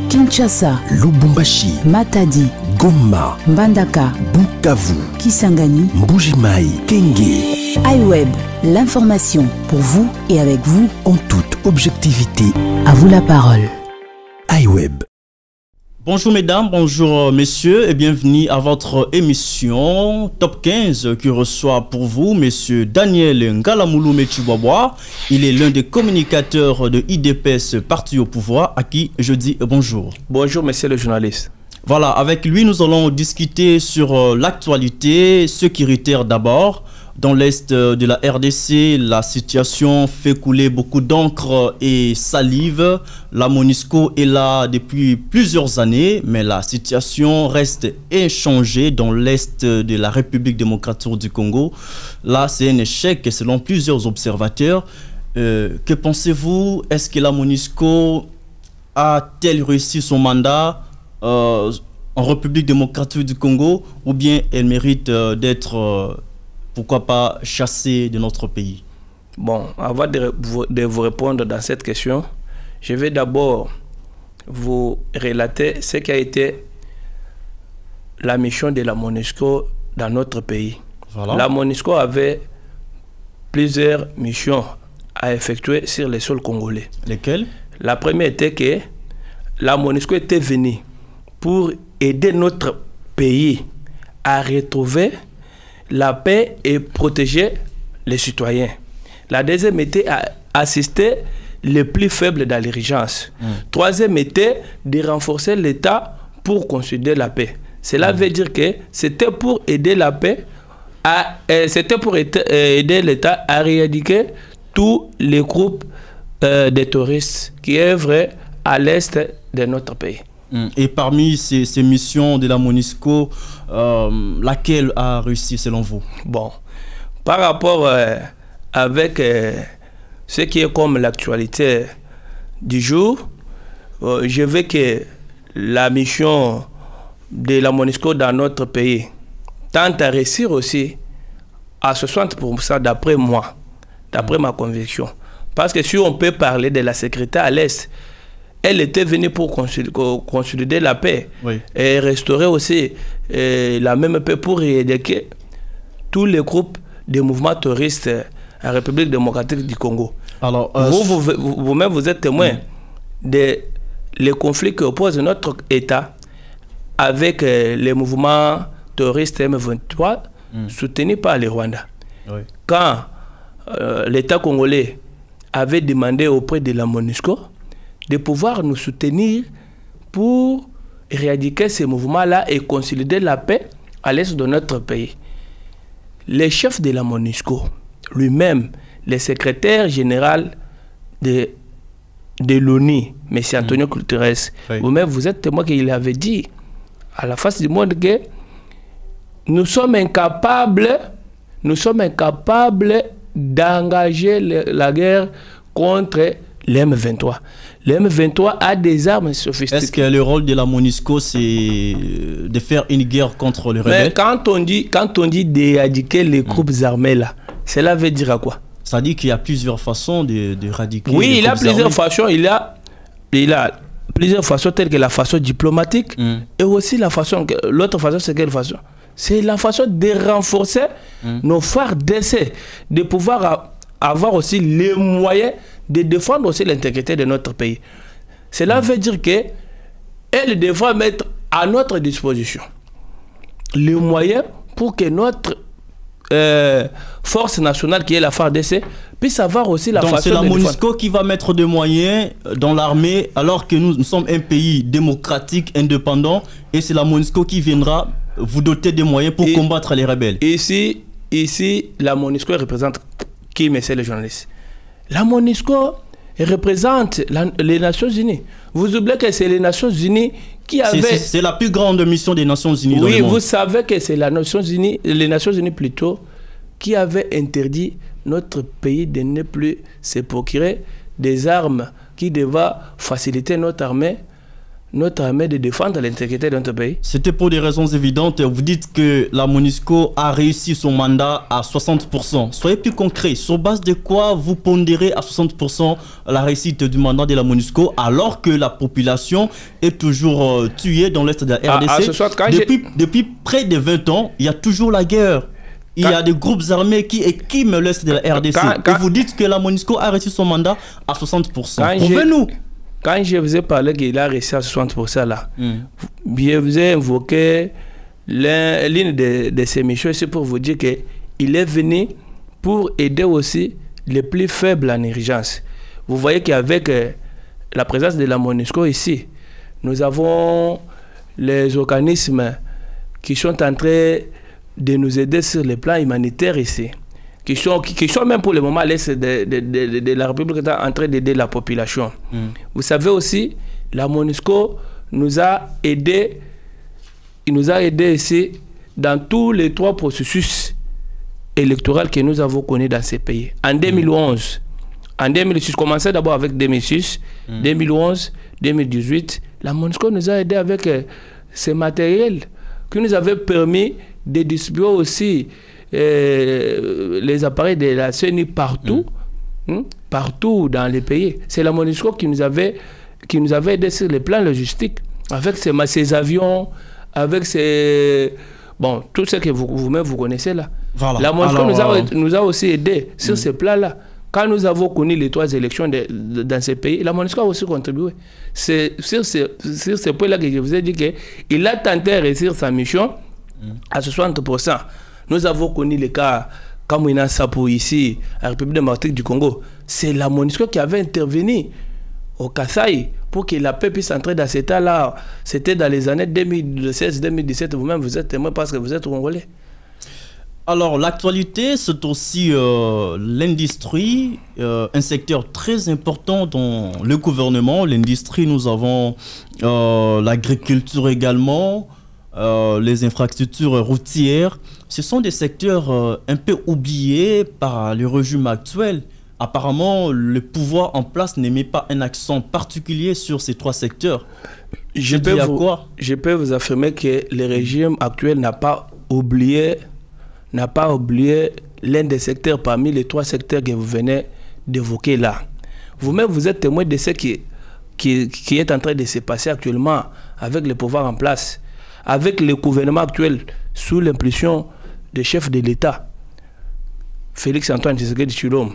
Kinshasa, Lubumbashi, Matadi, Goma, Mbandaka, Bukavu, Kisangani, Mbujimai, Kenge. iWeb, l'information pour vous et avec vous En toute objectivité. À vous la parole. iWeb. Bonjour mesdames, bonjour messieurs et bienvenue à votre émission Top 15 qui reçoit pour vous monsieur Daniel Ngalamoulou Metchibwabwa. Il est l'un des communicateurs de IDPS Parti au pouvoir à qui je dis bonjour. Bonjour monsieur le journaliste. Voilà, avec lui nous allons discuter sur l'actualité sécuritaire d'abord. Dans l'est de la RDC, la situation fait couler beaucoup d'encre et salive. La MONUSCO est là depuis plusieurs années, mais la situation reste inchangée dans l'est de la République démocratique du Congo. Là, c'est un échec selon plusieurs observateurs. Que pensez-vous? Est-ce que la MONUSCO a-t-elle réussi son mandat en République démocratique du Congo, ou bien elle mérite d'être... pourquoi pas chasser de notre pays? Bon, avant de vous répondre dans cette question, je vais d'abord vous relater ce qui a été la mission de la MONUSCO dans notre pays. Voilà. La MONUSCO avait plusieurs missions à effectuer sur les sols congolais. Lesquelles? La première était que la MONUSCO était venue pour aider notre pays à retrouver la paix et protéger les citoyens. La deuxième était à assister les plus faibles dans l'urgence. Troisième était de renforcer l'État pour consolider la paix. Cela veut dire que c'était pour aider la paix, c'était pour aider l'État à éradiquer tous les groupes de terroristes qui œuvrent à l'est de notre pays. Et parmi ces missions de la MONUSCO, laquelle a réussi selon vous? Bon, par rapport avec ce qui est comme l'actualité du jour, je veux que la mission de la MONUSCO dans notre pays tente à réussir aussi à 60% d'après moi, d'après ma conviction. Parce que si on peut parler de la sécurité à l'Est, elle était venue pour consolider la paix, oui, et restaurer aussi la même paix pour éradiquer tous les groupes de mouvements terroristes en République démocratique du Congo. Alors, vous-même, vous êtes témoin des conflits qui opposent notre État avec les mouvements terroristes M23 soutenus par les Rwandais. Oui. Quand l'État congolais avait demandé auprès de la MONUSCO de pouvoir nous soutenir pour éradiquer ces mouvements-là et consolider la paix à l'est de notre pays. Le chef de la MONUSCO, lui-même, le secrétaire général de l'ONU, M. Antonio Guterres, oui, vous-même, vous êtes témoin qu'il avait dit à la face du monde que nous sommes incapables d'engager la guerre contre les M23. Le M23 a des armes sophistiquées. Est-ce que le rôle de la MONUSCO, c'est de faire une guerre contre les rebelles? Mais quand on dit d'éradiquer les groupes armés là, cela veut dire à quoi? Ça dit qu'il y a plusieurs façons d'éradiquer. Oui, il y a plusieurs façons. Il a plusieurs façons telles que la façon diplomatique et aussi la façon. L'autre façon, c'est quelle façon? C'est la façon de renforcer nos phares d'essai, de pouvoir avoir aussi les moyens de défendre aussi l'intégrité de notre pays. Cela veut dire qu'elle devra mettre à notre disposition les moyens pour que notre force nationale, qui est la FARDC, puisse avoir aussi la façon de défendre. Donc c'est la MONUSCO qui va mettre des moyens dans l'armée, alors que nous sommes un pays démocratique, indépendant, et c'est la MONUSCO qui viendra vous doter des moyens pour combattre les rebelles. Ici, la MONUSCO représente qui, monsieur le journaliste? La MONUSCO représente les Nations Unies. Vous oubliez que c'est les Nations Unies qui avaient... C'est la plus grande mission des Nations Unies dans le monde. Oui, vous savez que c'est les Nations Unies plutôt qui avaient interdit notre pays de ne plus se procurer des armes qui devaient faciliter notre armée notre armée de défendre l'intégrité de notre pays. C'était pour des raisons évidentes. Vous dites que la MONUSCO a réussi son mandat à 60%. Soyez plus concret. Sur base de quoi vous pondérez à 60% la réussite du mandat de la MONUSCO alors que la population est toujours tuée dans l'est de la RDC depuis près de 20 ans, il y a toujours la guerre. Il y a des groupes armés qui équiment l'est de la RDC. Et vous dites que la MONUSCO a réussi son mandat à 60%. Prouvez-nous. Quand je vous ai parlé qu'il a réussi à 60% là, je vous ai invoqué l'une de ces missions ici pour vous dire qu'il est venu pour aider aussi les plus faibles en urgence. Vous voyez qu'avec la présence de la MONUSCO ici, nous avons les organismes qui sont en train de nous aider sur le plan humanitaire ici. Qui sont même pour le moment à l'est de la République en train d'aider la population. Vous savez aussi, la MONUSCO nous a aidés, ici dans tous les 3 processus électoraux que nous avons connus dans ces pays. En 2011, en 2006, commençait d'abord avec 2006, 2011, 2018, la MONUSCO nous a aidés avec ce matériel qui nous avait permis de distribuer aussi les appareils de la CENI partout, partout dans les pays. C'est la MONUSCO qui nous avait aidé sur le plan logistique, avec ces avions, avec ces... Bon, tout ce que vous-même vous connaissez là. Voilà. La MONUSCO nous a aussi aidé sur ces plans-là. Quand nous avons connu les 3 élections dans ces pays, la MONUSCO a aussi contribué. C'est sur ce point-là que je vous ai dit qu'il a tenté de réussir sa mission à 60%. Nous avons connu les cas Kamouina Sapou ici, à la République démocratique du Congo. C'est la MONUSCO qui avait intervenu au Kasaï pour que la paix puisse entrer dans cet état-là. C'était dans les années 2016-2017. Vous-même, vous êtes témoin parce que vous êtes Congolais. Alors, l'actualité, c'est aussi l'industrie, un secteur très important dans le gouvernement. L'industrie, nous avons l'agriculture également, les infrastructures routières. Ce sont des secteurs un peu oubliés par le régime actuel. Apparemment, le pouvoir en place ne met pas un accent particulier sur ces 3 secteurs. Je peux vous affirmer que le régime actuel n'a pas oublié l'un des secteurs parmi les 3 secteurs que vous venez d'évoquer là. Vous-même, vous êtes témoin de ce qui est en train de se passer actuellement avec le pouvoir en place, avec le gouvernement actuel sous l'impulsion des chefs de l'État, Félix Antoine Tshisekedi Tshilombo.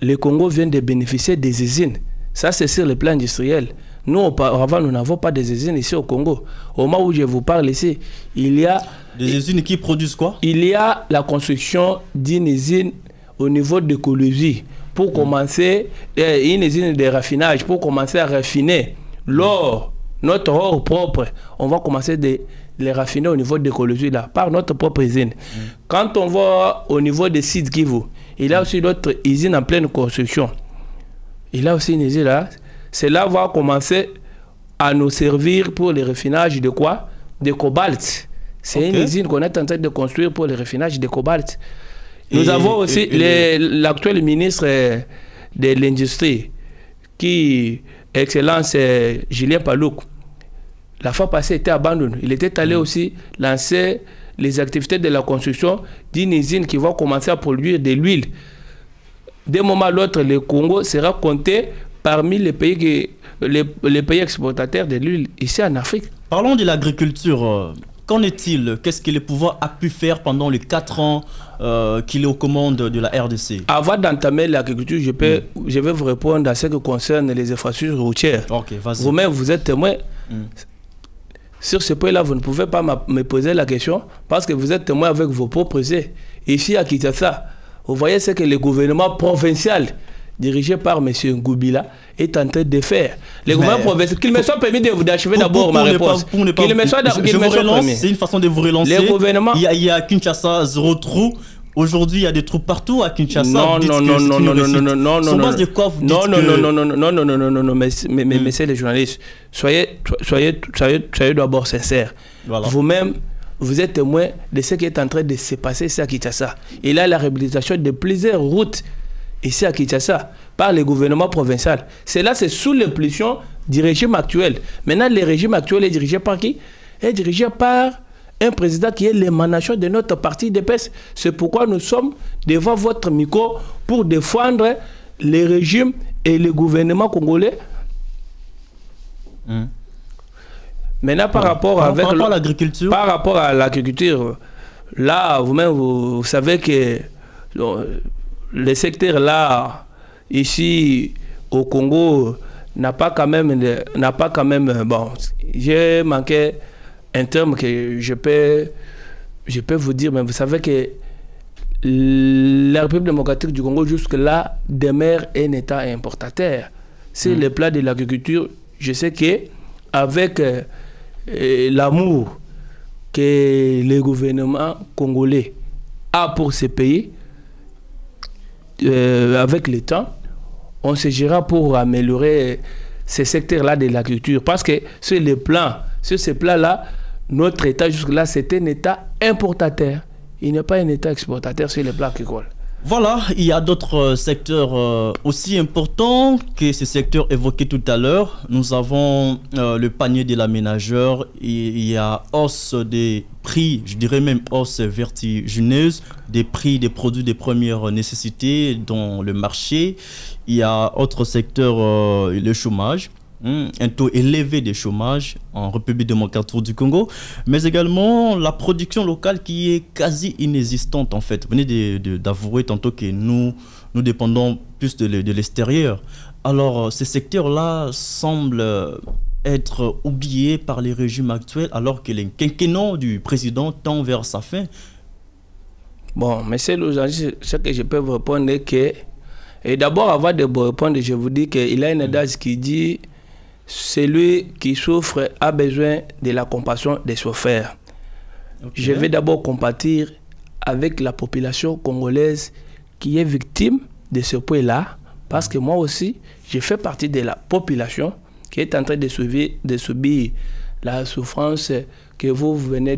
Le Congo vient de bénéficier des usines. Ça, c'est sur le plan industriel. Nous, auparavant, nous n'avons pas des usines ici au Congo. Au moment où je vous parle ici, il y a... Des usines qui produisent quoi? Il y a la construction d'une usine au niveau de l'écologie pour commencer, une usine de raffinage pour commencer à raffiner l'or, notre or propre. On va commencer de les raffiner au niveau de l'écologie là, par notre propre usine. Quand on va au niveau des sites Kivu, il y a aussi d'autres usines en pleine construction. Il y a aussi une usine là. Cela va commencer à nous servir pour le raffinage de quoi? De cobalt. C'est une usine qu'on est en train de construire pour le raffinage de cobalt. Nous avons aussi l'actuel ministre de l'Industrie, qui, Excellence Julien Paluku. La fois passée, était abandonné. Il était allé aussi lancer les activités de la construction d'une usine qui va commencer à produire de l'huile. D'un moment à l'autre, le Congo sera compté parmi les pays, les pays exportateurs de l'huile ici en Afrique. Parlons de l'agriculture. Qu'en est-il? Qu'est-ce que le pouvoir a pu faire pendant les 4 ans qu'il est aux commandes de la RDC? Avant d'entamer l'agriculture, je vais vous répondre à ce qui concerne les infrastructures routières. Okay, vous-même, vous êtes témoin. Sur ce point-là, vous ne pouvez pas me poser la question parce que vous êtes témoin avec vos propres yeux. Ici à Kinshasa, vous voyez ce que le gouvernement provincial dirigé par M. Ngoubila est en train de faire. Le gouvernement provincial, qu'il me soit permis d'achever d'abord ma réponse. C'est une façon de vous relancer. Le gouvernement... Il y a à Kinshasa 0 trou. Aujourd'hui, il y a des trous partout à Kinshasa. Non, messieurs les journalistes, soyez d'abord sincères. Voilà. Vous-même, vous êtes témoin de ce qui est en train de se passer ici à Kinshasa. Il y a la réhabilitation de plusieurs routes ici à Kinshasa par le gouvernement provincial. C'est sous l'impulsion du régime actuel. Maintenant, le régime actuel est dirigé par qui? Est dirigé par un président qui est l'émanation de notre parti d'EPS. C'est pourquoi nous sommes devant votre micro pour défendre les régimes et le gouvernement congolais. Maintenant, par rapport à l'agriculture. Par rapport à l'agriculture, là, vous-même, vous savez que le secteur là, ici au Congo, n'a pas quand même, bon, j'ai manqué un terme que je peux vous dire, mais vous savez que la République démocratique du Congo jusque-là demeure un État importateur. C'est le plan de l'agriculture. Je sais que avec l'amour que le gouvernement congolais a pour ce pays, avec le temps, on se gérera pour améliorer ces secteurs-là de l'agriculture. Parce que sur ce plan-là, notre État jusque-là, c'est un État importateur. Il n'est pas un État exportateur sur le plan agricole. Voilà, il y a d'autres secteurs aussi importants que ces secteurs évoqués tout à l'heure. Nous avons le panier de la ménagère. Il y a hausse des prix, je dirais même hausse vertigineuse des prix des produits de première nécessité dans le marché. Il y a autre secteur, le chômage. Un taux élevé de chômage en République démocratique du Congo, mais également la production locale qui est quasi inexistante en fait. Vous venez d'avouer tantôt que nous dépendons plus de l'extérieur. Alors ces secteurs-là semblent être oubliés par les régimes actuels alors que le quinquennat du président tend vers sa fin. Bon, monsieur Loujangi, ce que je peux vous répondre est que, et d'abord avant de vous répondre, je vous dis qu'il y a une adage qui dit: celui qui souffre a besoin de la compassion des souffrants. Okay. Je vais d'abord compatir avec la population congolaise qui est victime de ce point-là, parce que moi aussi, je fais partie de la population qui est en train de subir la souffrance que vous venez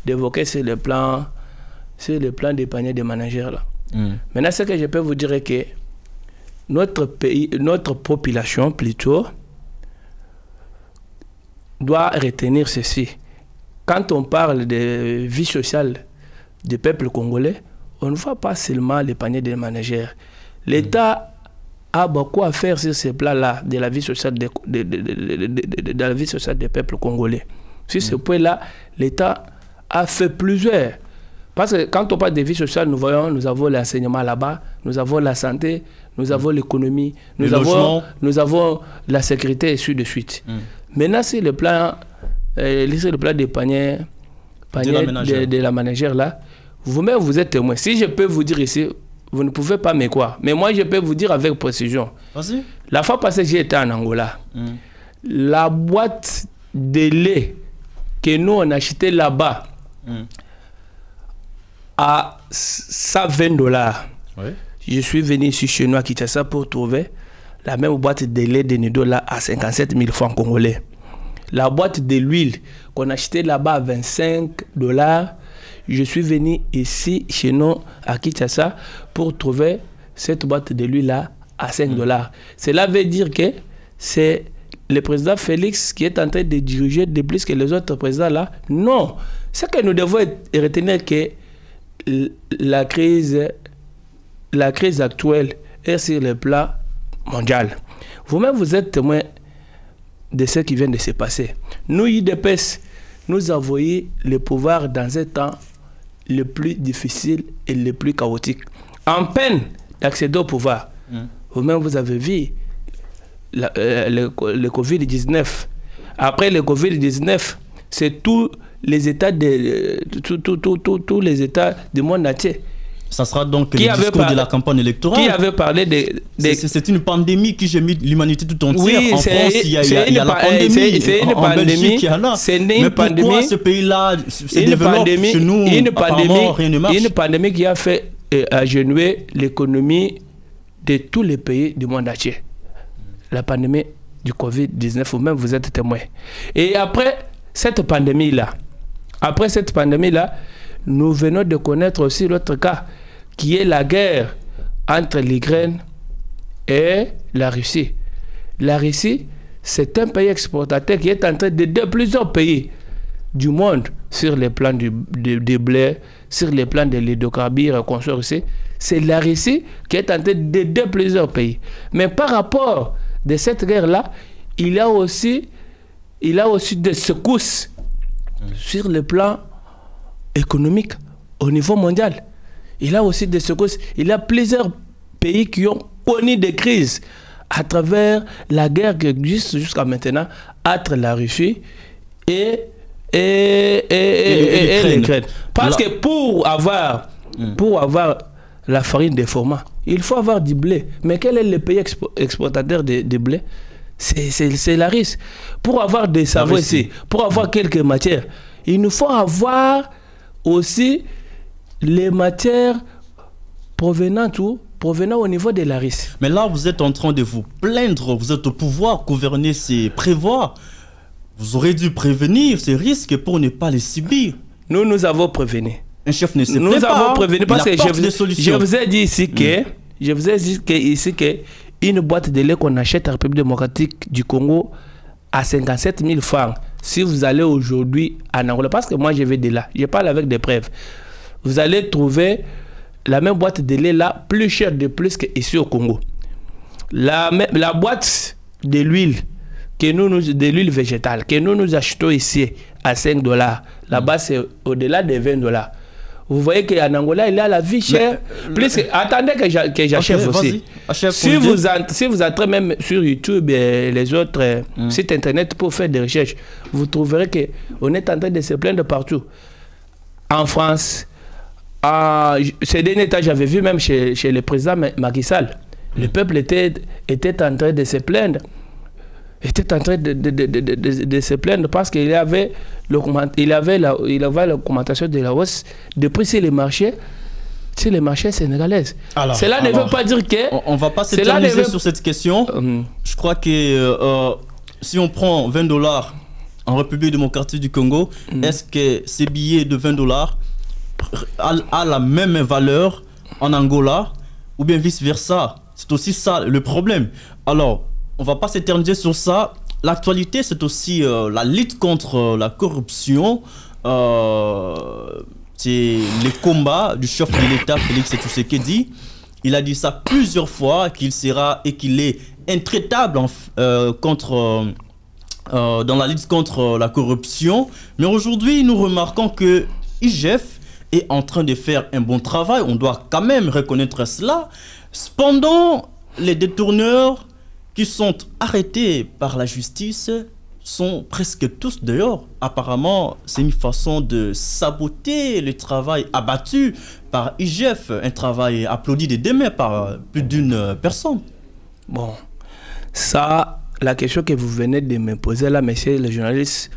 d'évoquer sur le plan des paniers de managers là. Maintenant, ce que je peux vous dire est que notre pays, notre population plutôt, doit retenir ceci. Quand on parle de vie sociale du peuple congolais, on ne voit pas seulement les paniers des managers. L'État a beaucoup à faire sur ces plans-là de la vie sociale de la vie sociale des peuples congolais. Sur ce point-là, l'État a fait plusieurs. Parce que quand on parle de vie sociale, nous avons l'enseignement là-bas, nous avons la santé, nous avons l'économie, nous avons la sécurité et ainsi de suite. Maintenant, c'est le plan des paniers de la managère là. Vous-même, vous êtes témoin. Si je peux vous dire ici, vous ne pouvez pas me croire. Mais moi, je peux vous dire avec précision. Vas-y. La fois passée, j'ai été en Angola. La boîte de lait que nous, on achetait là-bas à $120. Oui. Je suis venu ici chez nous à Kinshasa pour trouver la même boîte de lait de Nido là à 57 000 francs congolais. La boîte de l'huile qu'on achetait là-bas à $25. Je suis venu ici chez nous à Kinshasa pour trouver cette boîte de l'huile là à $5. Cela veut dire que c'est le président Félix qui est en train de diriger de plus que les autres présidents là. Non. Ce que nous devons retenir que la crise actuelle est sur le plan mondial. Vous-même, vous êtes témoin de ce qui vient de se passer. Nous, IDPS, nous avons eu le pouvoir dans un temps le plus difficile et le plus chaotique. En peine d'accéder au pouvoir. Vous-même, vous avez vu le Covid-19. Après le Covid-19, c'est tous les États tous les États du monde entier. Ça sera donc le discours de la campagne électorale. Qui avait parlé de... C'est une pandémie qui gémit l'humanité tout entière. Oui, en France, il y a la pandémie. C'est une pandémie. C'est une pandémie. Pourquoi ce pays-là se développe chez nous? Une pandémie qui a fait agenouiller l'économie de tous les pays du monde entier. La pandémie du Covid-19, vous-même, vous êtes témoin. Et après cette pandémie-là, nous venons de connaître aussi l'autre cas, qui est la guerre entre l'Ukraine et la Russie. La Russie, c'est un pays exportateur qui est en train d'aider plusieurs pays du monde sur les plans du blé, sur les plans des hydrocarbures, c'est la Russie qui est en train d'aider plusieurs pays. Mais par rapport de cette guerre-là, il y a aussi des secousses sur le plan économique au niveau mondial. Il y a aussi des secousses. Il y a plusieurs pays qui ont connu des crises à travers la guerre qui existe jusqu'à maintenant entre la Russie et l'Ukraine. Parce que pour avoir la farine de format, il faut avoir du blé. Mais quel est le pays exportateur de blé? C'est la Russie. Pour avoir des savoirs ici, pour avoir quelques matières, il nous faut avoir aussi les matières provenant au niveau de la Russie. Mais là, vous êtes en train de vous plaindre, vous êtes au pouvoir, gouverner, c'est prévoir. Vous aurez dû prévenir ces risques pour ne pas les subir. Nous avons prévenu. Un chef ne sait pas. Nous avons prévenu parce que je vous ai dit ici que une boîte de lait qu'on achète en République démocratique du Congo à 57 000 francs, si vous allez aujourd'hui en Angola, parce que moi je vais de là, je parle avec des preuves, vous allez trouver la même boîte de lait là plus chère de plus qu'ici au Congo. La boîte de l'huile, de l'huile végétale, que nous achetons ici à 5 $, là-bas c'est au-delà de 20 $. Vous voyez qu'en Angola, il y a la vie chère. Attendez que j'achève aussi. Si vous entrez même sur YouTube et les autres sites internet pour faire des recherches, vous trouverez qu'on est en train de se plaindre partout. En France, ces derniers temps, j'avais vu même chez le président Macky Sall, le peuple était en train de se plaindre. De se plaindre parce qu'il y avait l'augmentation de la hausse de prix sur les marchés sénégalais. Cela ne veut pas dire que... On ne va pas s'éterniser sur cette question. Je crois que si on prend 20 $ en République démocratique du Congo, est-ce que ces billets de 20 $ a la même valeur en Angola ou bien vice-versa? C'est aussi ça le problème. Alors, on ne va pas s'éterniser sur ça. L'actualité, c'est aussi la lutte contre la corruption. C'est les combats du chef de l'État, Félix Tshisekedi. Il a dit ça plusieurs fois, qu'il sera et qu'il est intraitable dans la lutte contre la corruption. Mais aujourd'hui, nous remarquons que IGF est en train de faire un bon travail. On doit quand même reconnaître cela. Cependant, les détourneurs qui sont arrêtés par la justice sont presque tous dehors. Apparemment, c'est une façon de saboter le travail abattu par IGF, un travail applaudi de demain par plus d'une personne. Bon, ça, la question que vous venez de me poser là, messieurs les journalistes,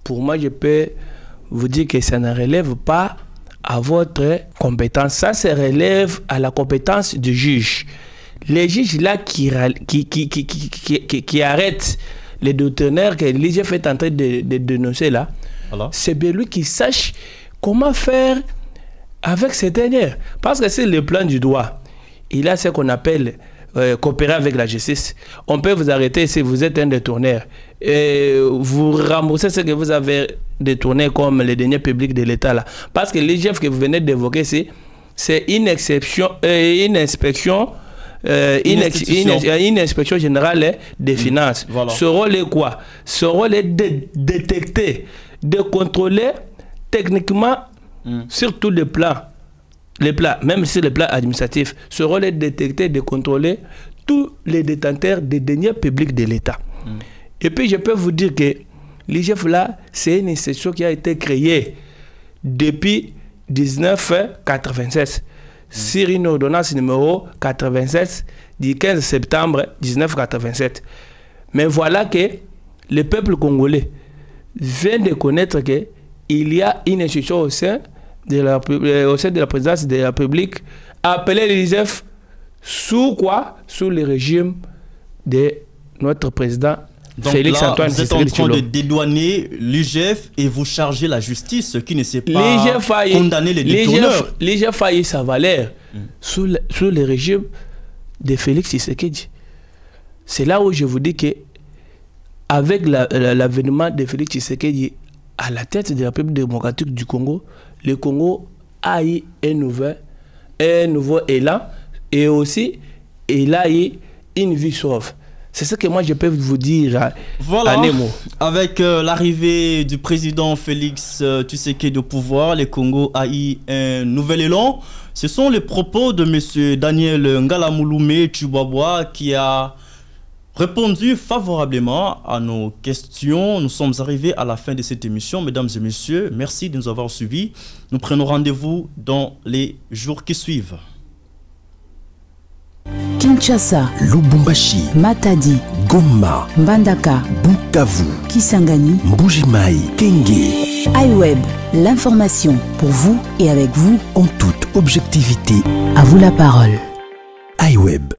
pour moi, je peux vous dire que ça ne relève pas à votre compétence. Ça se relève à la compétence du juge. Les juges là qui arrêtent les déteneurs que l'IGF est en train de dénoncer là, c'est bien lui qui sache comment faire avec ces dernières. Parce que c'est le plan du droit. Il a ce qu'on appelle coopérer avec la justice. On peut vous arrêter si vous êtes un détourneur. Vous remboursez ce que vous avez détourné comme les deniers publics de l'État là. Parce que l'IGF que vous venez d'évoquer, c'est une exception, une inspection. Une inspection générale des finances. Voilà. Ce rôle est quoi? Ce rôle est de détecter, de contrôler techniquement sur tous les plans, même sur les plans administratifs. Ce rôle est de détecter, de contrôler tous les détenteurs des deniers publics de l'État. Et puis je peux vous dire que l'IGF là, c'est une institution qui a été créée depuis 1996. Sur une ordonnance numéro 87 du 15 septembre 1987. Mais voilà que le peuple congolais vient de connaître qu'il y a une institution au sein de la présidence de la République appelée l'IGF sous quoi? Sous le régime de notre président. Donc Félix là, Antoine, vous êtes en train de dédouaner l'IGF et vous chargez la justice qui ne sait pas condamner les détourneurs. L'IGF a eu sa valeur sous le régime de Félix Tshisekedi. C'est là où je vous dis que avec l'avènement de Félix Tshisekedi à la tête de la République démocratique du Congo, le Congo a eu un nouveau élan et aussi il a eu une vie sauve. C'est ce que moi je peux vous dire. Voilà, avec l'arrivée du président Félix Tshisekedi au pouvoir, le Congo a eu un nouvel élan. Ce sont les propos de M. Daniel Ngalamouloumé Tshibwabwa qui a répondu favorablement à nos questions. Nous sommes arrivés à la fin de cette émission. Mesdames et messieurs, merci de nous avoir suivis. Nous prenons rendez-vous dans les jours qui suivent. Kinshasa, Lubumbashi, Matadi, Goma, Mbandaka, Bukavu, Kisangani, Mbuji-Mayi, Kenge. iWeb, l'information pour vous et avec vous En toute objectivité. À vous la parole. iWeb.